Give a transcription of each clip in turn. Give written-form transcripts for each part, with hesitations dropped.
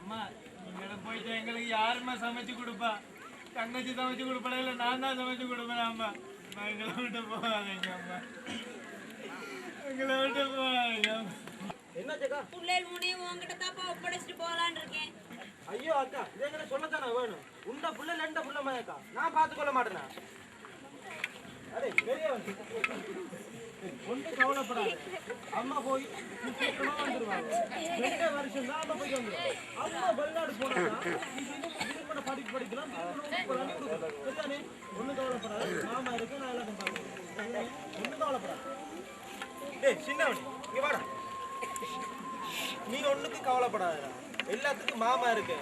அம்மா நீங்க போயிட்டு எங்களுக்கு யாருமா சமைச்சு கொடுப்பா? தங்கச்சி சமைச்சு கொடுப்பா இல்ல நான் தான் சமைச்சு கொடுப்பேன். அம்மா எங்களை விட்டு போகாதீங்க அம்மா, எங்களை விட்டு போகாதீங்க. என்னக்கா புள்ளைகள் முனையும் உங்ககிட்ட தாப்பா ஒப்படைச்சிட்டு போகலான்னு இருக்கேன். ஐயோ அக்கா இதே சொல்லத்தானே வேணும். உண்ட புள்ள ரெண்ட புள்ள மாயக்கா நான் பார்த்துக்கொள்ள மாட்டேனா? அடே பெரியவன் ஒன்றும் கவலைப்படாது. அம்மா போய் சீக்கிரமா வந்துருவாங்க. 2 வருஷம் தான் அம்மா போய் வந்துருவாங்க. அம்மா வெளிநாடு போனா திரும்ப படிக்கலாம் ஒன்றும் கவலைப்படாது. மாமா இருக்கு நான் எல்லாம் பார்க்கிறேன். ஒன்றும் கவலைப்படாது. டேய் சின்னவனி இங்க வாடா. நீ ஒண்ணுக்கு கவலைப்படாதடா. எல்லாத்துக்கும் மாமா இருக்கு.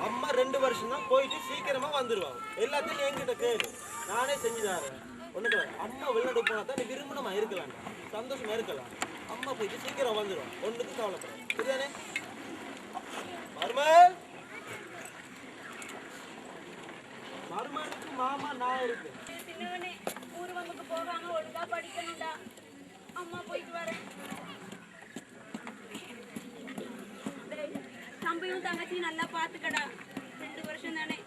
அம்மா 2 வருஷம் தான் போயிட்டு சீக்கிரமா வந்துருவாங்க. எல்லாத்தையும் என்கிட்ட கேளு, நானே செஞ்சு தரேன். ஒண்ணுக்கு அம்மா வெளிநாடு போனா தான் நீ விரும்பணுமா இருக்கலாம், சந்தோஷமா இருக்கலாம். அம்மா போயிட்டு சீக்கிரம் வந்துருவாங்க. ஒண்ணுக்கு கவலைப்படாது. சரிதானே? மருமகள் மருமகளுக்கு மாமா நான் இருக்கு. சின்னவனே ஊர் வந்து போகாம ஒழுங்கா படிக்கணும்டா. அம்மா போயிட்டு வரேன். தம்பியும் தங்கச்சியும் நல்லா பாத்துக்கடா. 2 வருஷம் தானே,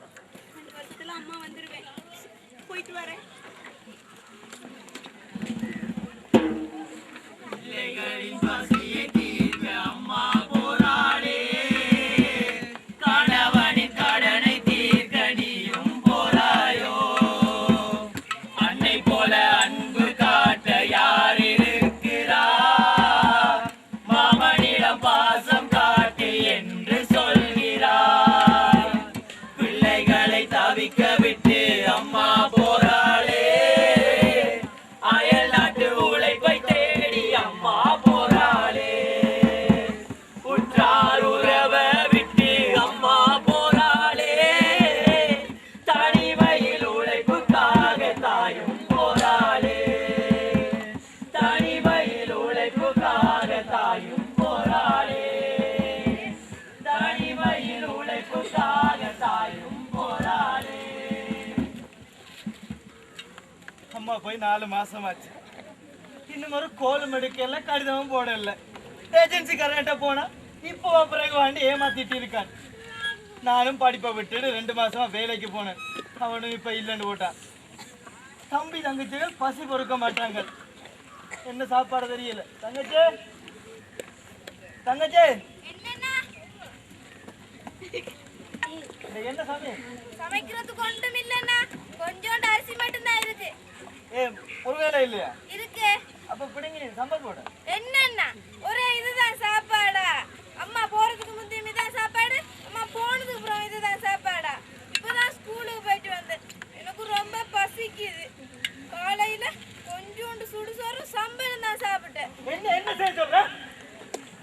2 வருஷத்துல அம்மா வந்துருவேன். போயிட்டு வரேன். அம்மா போராடே கணவனின் கடனை தீர்க்க நீயும் போராயோ. அன்னை போல அன்பு காட்ட யார் இருக்கிறார்? மாமனிடம் பாசம் காட்டு என்று சொல்கிறார். பிள்ளைகளை தவிக்க விட்டு அம்மா போராளே. அயல் நாட்டு உழைப்பை தேடி அம்மா போராளே. உற்றார் உறவ விட்டு அம்மா போராளே. தனிமையில் உழைப்புக்காக தாயும் போராளே. தனிமையில் உழைப்புக்காக தாயும் போராளே. தனிமையில் உழைப்புக்காக தாயும் போராளே. அம்மா போய் 4 மாசம் ஆச்சு. இன்னும் ஒரு கோலம் எடுக்கல, கடிதமும் போடல. ஏஜென்சி கரண்ட்ட போனா இப்போ பிறகு வாண்டி ஏமாத்திட்டு இருக்கான். நானும் படிப்பை விட்டுட்டு 2 மாசமா வேலைக்கு போனேன். அவனும் இப்ப இல்லைன்னு போட்டான். தம்பி தங்கச்சிகள் பசி பொறுக்க மாட்டாங்க. என்ன சாப்பாடு தெரியல. தங்கச்சி தங்கச்சி என்ன சாமி சமைக்கிறதுக்கு ஒன்றும் இல்லைன்னா கொஞ்சோண்டு அரிசி மட்டும் தான் இருக்கு. ஒரு வேலை இல்லையா? இருக்கு. அப்ப பிடிங்க சம்பல் போட. என்னன்னா ஒரே இதுதான் சாப்பாடா? அம்மா போறதுக்கு முந்தைய இதுதான் சாப்பாடு, அம்மா போனதுக்கு அப்புறம் இதுதான் சாப்பாடா? இப்பதான் ஸ்கூலுக்கு போயிட்டு வந்தேன். எனக்கு ரொம்ப பசிக்குது. காலையில கொஞ்சோண்டு சுடுசோறு சம்பளம் தான் சாப்பிட்டேன். என்ன என்ன செய்ய சொல்ற?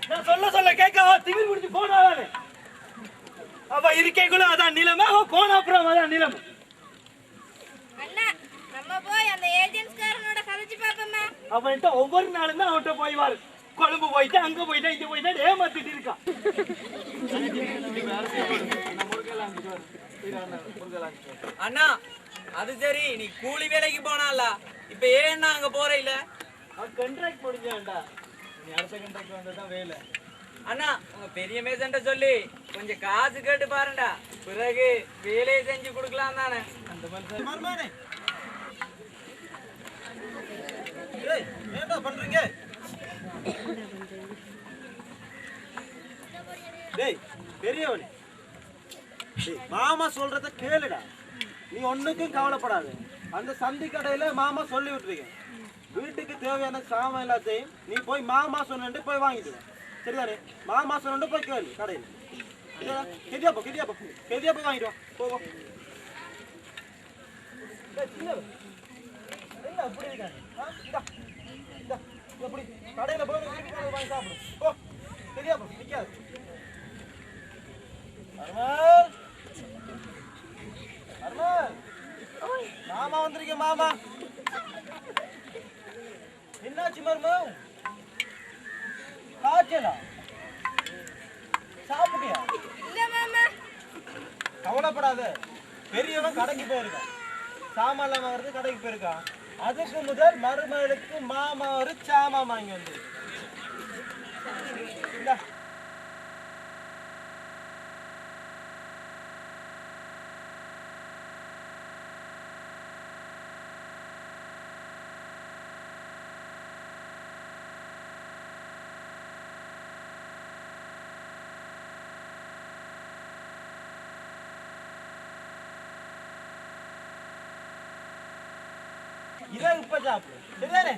நான் சொல்ல கேட்கவா? திமிர் பிடிச்சு போனாலே அவ இருக்கேக்குள்ள அதான் நிலைமை, அவ போன அப்புறம் அதான் நிலைமை. அண்ணா நம்ம போய் அந்த ஏஜென்ட்ஸ்காரனோட கதைச்சு பாப்போமா? அவன்கிட்ட ஒவ்வொரு நாளும் தான் அவன்கிட்ட போய் வாரு. கொழும்பு போயிட்டு அங்க போயிட்டா இங்க போயிட்டா ஏமாத்திட்டு இருக்கான். அண்ணா அது சரி, நீ கூலி வேலைக்கு போனால இப்ப ஏன்னா அங்க போற இல்ல? கண்ட்ராக்ட் முடிஞ்சான்டா. நீ அடுத்த கண்ட்ராக்ட் வந்ததான் வேலை. அண்ணா உங்க பெரிய மேசன்ட்ட சொல்லி கொஞ்சம் காசு கேட்டு பாருண்டா, பிறகு வேலையை செஞ்சு கொடுக்கலாம் தானே. அந்த மாதிரி ஏன்டா பண்றீங்க? டேய் பெரியவனே, மாமா சொல்றத கேளுடா. நீ ஒண்ணுக்கும் கவலைப்படாது. அந்த சந்தி கடையில மாமா சொல்லி விட்டுருக்கேன். வீட்டுக்கு தேவையான சாமான் எல்லாத்தையும் நீ போய் மாமா சொன்னு போய் வாங்கிட்டு வா. சரிதானே? மாமா சொன்னு போய் கேளு கடையில். கெதியா போய் வாங்கிட்டு வா. போவோம். என்ன அப்படி இருக்காங்க? எப்படி கடையில போய் வாங்கி சாப்பிடும். ஓ சரியா போ, நிக்காது. மாமா வந்திருக்கேன். மாமா என்னாச்சு மருமம்? காய்ச்சலா? சாப்பிட்டியா? இல்ல மாமா. கவலைப்படாத, பெரியவன் கடைக்கு போயிருக்கான். சாமான் வாங்குறது கடைக்கு போயிருக்கான். அதுக்கு முதல் மருமகளுக்கு மாமா ஒரு சாமான் வாங்கி வந்து. இதை இப்ப சாப்பிடு சரிதானே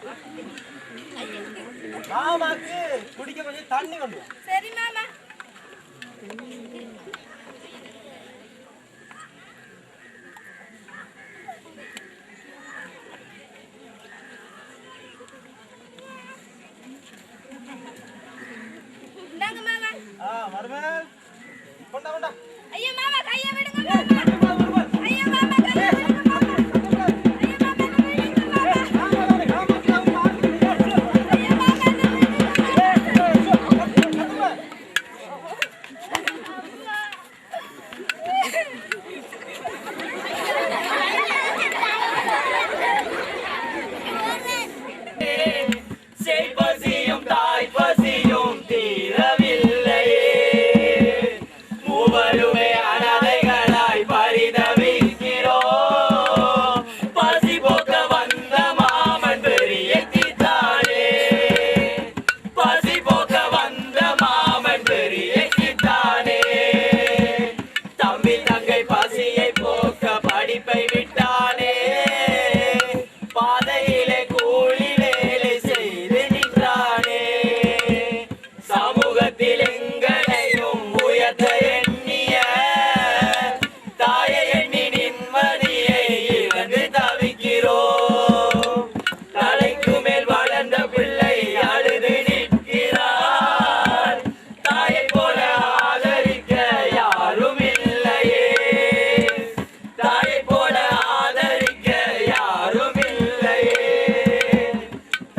மாமாக்கு குடிக்க கொஞ்சம் தண்ணி கொண்டு வா. சரி மாமா. இந்தாங்க மாமா. மருமகள் கொண்டா கொண்டா. ஐயா மாமா கையை விடுங்க மாமா. ஐயா மாமா கையை விடுங்க மாமா. ஐயா மாமா கையை விடுங்க மாமா. செய்பசியும் தாய் பசியும் தீரவில்லையே மூவருமே அனாதைகளாய் பரிதவிக்கிறோம் பசி போக்க வந்த மாமன் பெரியக்கித்தானே பசி போக்க வந்த மாமன் பெரியக்கித்தானே தம்பி தங்கை பசியை போக்க படிப்பை விட்டானே பாதையிலே கூலி வேலை செய்து நின்றானே சமூகத்தில் எங்களையும் உயர்த்த எண்ணிய தாயை எண்ணி நிம்மதியை இழந்து தவிக்கிறோம் தலைக்கு மேல் வளர்ந்த பிள்ளை அழுது நிற்கிறார் தாயை போல ஆதரிக்க யாரும் இல்லையே தாயை போல ஆதரிக்க யாரும் இல்லையே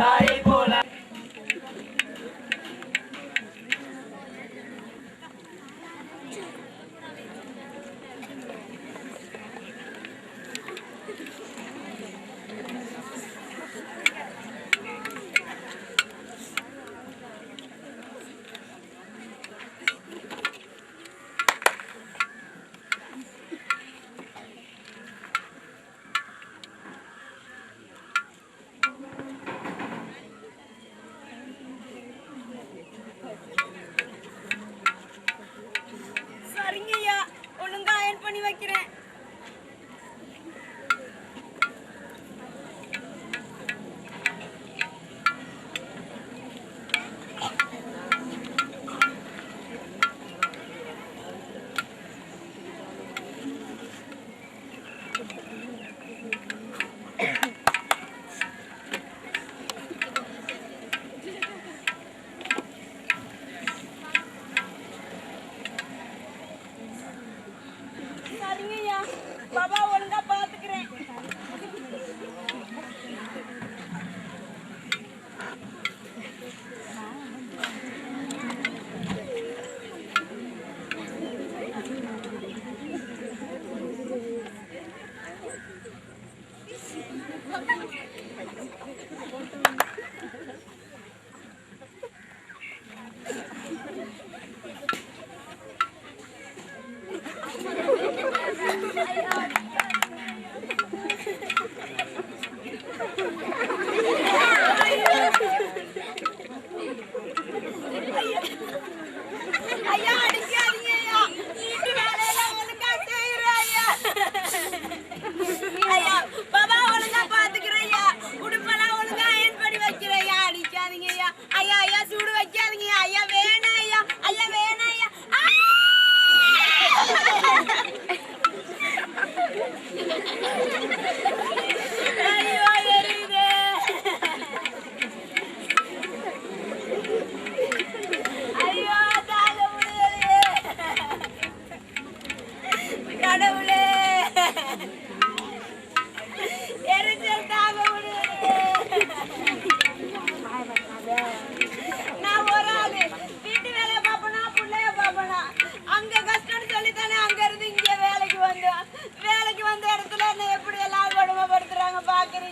தாயை போல சரிங்க ஐயா ஒழுங்கா அயன் பண்ணி வைக்கிறேன். சரிங்க ஐயா பாபா ஒழுங்கா பாத்துக்கிறேன். ஐயா அடிக்காதீங்க ஐயா. வீட்டு வேலையெல்லாம் ஒழுங்கா செய்யறேன் ஐயா. ஐயா பாபா ஒழுங்கா பாத்துக்கிறேன் ஐயா. உடுப்பெல்லாம் ஒழுங்கா அயன் பண்ணி வைக்கிறேன் ஐயா. அடிக்காதீங்க ஐயா. ஐயா ஐயா சூடு வைக்காதீங்க ஐயா. வேணாம் ஐயா. ஐயா வேணாம் ஐயா. ஐயோ எரியுதே. ஐயோ தாங்க முடியலையே. கடவுளே எரிச்சல் தாங்க முடியலையே. நான் ஒரு ஆளு வீட்டு வேலையை பார்ப்பனா பிள்ளைய பார்ப்பனா அங்க கஷ்டம்னு சொல்லித்தானே அங்க இருந்து இங்க வேலைக்கு வந்தோம். வேலைக்கு வந்த இடத்துல என்ன எப்படி எல்லாம் கொடுமைப்படுத்துறாங்க பாக்குறீங்க.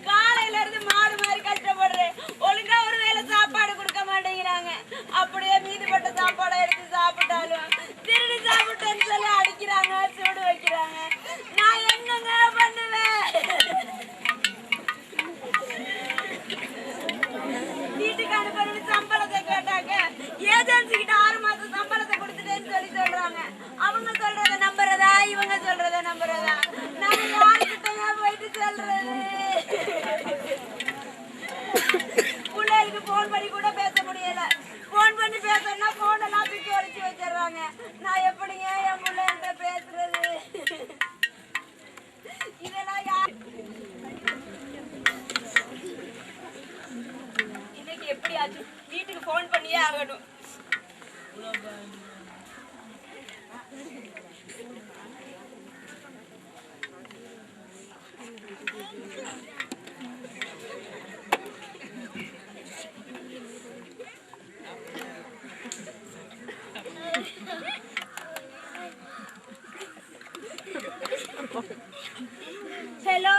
காலையில இருந்து மாடு மாதிரி கஷ்டப்படுறேன். ஒழுங்கா ஒரு வேளை சாப்பாடு கொடுக்க மாட்டேங்கிறாங்க. அப்படியே மீதிப்பட்ட சாப்பாடை எடுத்து சாப்பிட்டாலும் வந்தாச்சு, வீட்டுக்கு ஃபோன் பண்ணியே ஆகணும். ஹலோ,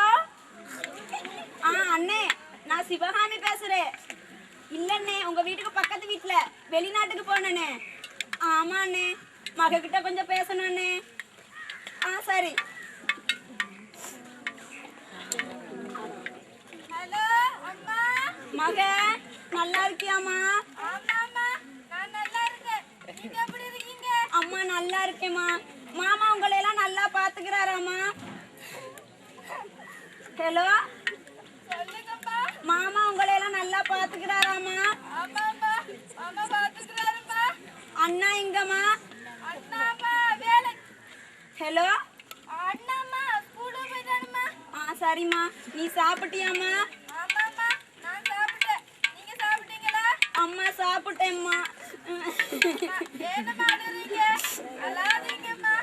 அண்ணே, நான் சிவகாமி பேசுறேன். இல்லண்ணே, உங்க வீட்டுக்கு பக்கத்து வீட்டுல வெளிநாட்டுக்கு போனே. ஆமா அண்ணே, மக கிட்ட கொஞ்சம் பேசணும் அண்ணே. சரி. ஹலோ அம்மா. மக நல்லா இருக்கியாமா? ஆமாம்மா, நான் நல்லா இருக்கேன். நீங்க எப்படி இருக்கீங்க? அம்மா நல்லா இருக்கேம்மா. மாமா உங்களை எல்லாம் நல்லா பாத்துக்கிறாராமா? ஹலோ, சொல்லுங்கம்மா. மாமா உங்களை எல்லாம் நல்லா பாத்துக்கிறாராமா? ஆமாம்மா, மாமா பாத்துக்கிறாரும்மா. அண்ணா எங்கம்மா? அண்ணாம்மா வேலை. ஹலோ, அண்ணாம்மா ஸ்கூலுக்கு போயிட்டானும்மா. சரிம்மா. நீ சாப்பிட்டியாம்மா? ஆமாம்மா, நான் சாப்பிட்டேன். நீங்க சாப்பிட்டீங்களா? அம்மா சாப்பிட்டேம்மா. என்னம்மா அழுறீங்க? அழாதீங்கம்மா.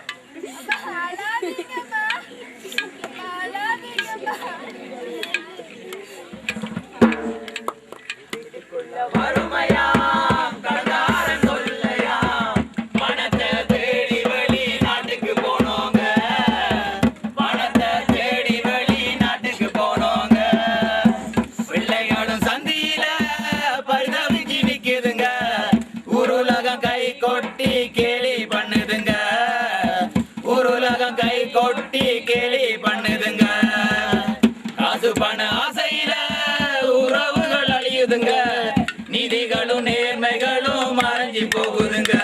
அம்மா அழாதீங்கம்மா. அம்மா அழாதீங்கம்மா. வறுமையாம் கடந்தாரன் கொள்ளையாம், பணத்தை தேடி வெளிநாட்டுக்கு போனோங்க, பணத்தை தேடி வெளிநாட்டுக்கு போனோங்க. பிள்ளைகளும் சந்தியில பரிதவிச்சு நிக்குதுங்க, உருலகம் கை கொட்டி கேலி பண்ணுதுங்க, உருலகம் கை கொட்டி கேலி பண்ணுதுங்க. காசு பண ஆசையில உறவுகள் அழியுதுங்க, நிதிகளும் நேர்மைகளும் மறைஞ்சி போகுதுங்க,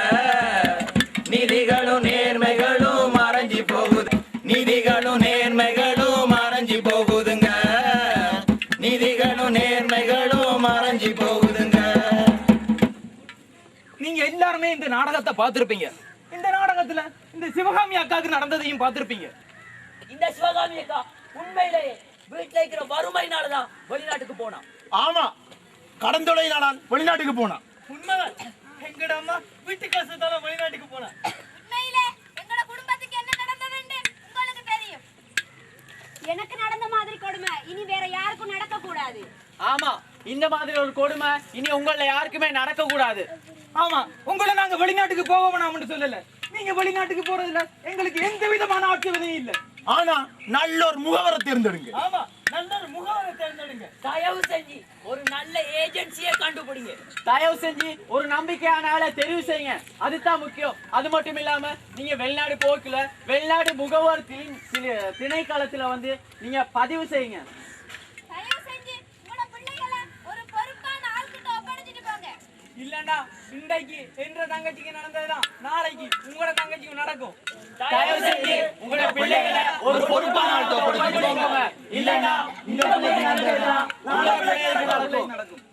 நிதிகளும் நேர்மைகளும் மறைஞ்சி போகுது, நிதிகளும் நேர்மைகளும் மறைஞ்சி போகுதுங்க, நிதிகளும் நேர்மைகளும் மறைஞ்சி போகுதுங்க. நீங்க எல்லாருமே இந்த நாடகத்தை பார்த்திருப்பீங்க. இந்த நாடகத்துல இந்த சிவகாமி அக்காவுக்கு நடந்ததையும் பார்த்திருப்பீங்க. இந்த சிவகாமி அக்கா உண்மையிலேயே வீட்டுல இருக்கிற வறுமையினாலதான் வெளிநாட்டுக்கு போனான். ஆமா, கடந்தொலையினால வெளிநாட்டுக்கு போனான். உண்மைதான். எங்கட அம்மா வீட்டு கஷ்டத்தால வெளிநாட்டுக்கு போனா. உண்மையிலே எங்களோட குடும்பத்துக்கு என்ன நடந்ததுன்னு உங்களுக்கு தெரியும். எனக்கு நடந்த மாதிரி கொடுமை இனி வேற யாருக்கும் நடக்க கூடாது. ஆமா, இந்த மாதிரி ஒரு கொடுமை இனி உங்கள யாருக்குமே நடக்க கூடாது. ஆமா, உங்களை நாங்க வெளிநாட்டுக்கு போக வேணாம்னு சொல்லல. நீங்க வெளிநாட்டுக்கு போறதுல எங்களுக்கு எந்த விதமான ஆட்சேபனையும் இல்ல. ஆனா நல்ல ஒரு முகவரை தேர்ந்தெடுங்க. ஆமா, நல்ல ஒரு முகவரை தேர்ந்தெடுங்க. தயவு செஞ்சு ஒரு நல்ல ஏஜென்சியை கண்டுபிடிங்க. தயவு செஞ்சு ஒரு நம்பிக்கையான ஆளை தெரிவு செய்யுங்க, அதுதான் முக்கியம். அது மட்டும் இல்லாம நீங்க வெளிநாடு போக்குல வெளிநாடு முகவர் திணைக்களத்துல வந்து நீங்க பதிவு செய்யுங்க. தயவு செஞ்சு உங்களோட பிள்ளைகளை ஒரு பொறுப்பான ஆள்கிட்ட ஒப்படைச்சிட்டு போங்க. இல்லண்டா, இன்றைக்கு என்ற தங்கச்சிக்கு நடந்ததுதான் நாளைக்கு உங்களோட தங்கச்சிக்கு நடக்கும். தயவு செஞ்சு உங்களோட பிள்ளைகளை ஒரு பொறுப்பான ஆள்கிட்ட ஒப்படைச்சிட்டு போங்க. இல்லண்டா, இந்த பிள்ளைக்கு நடந்ததுதான் நாளைக்கு நடக்கும்.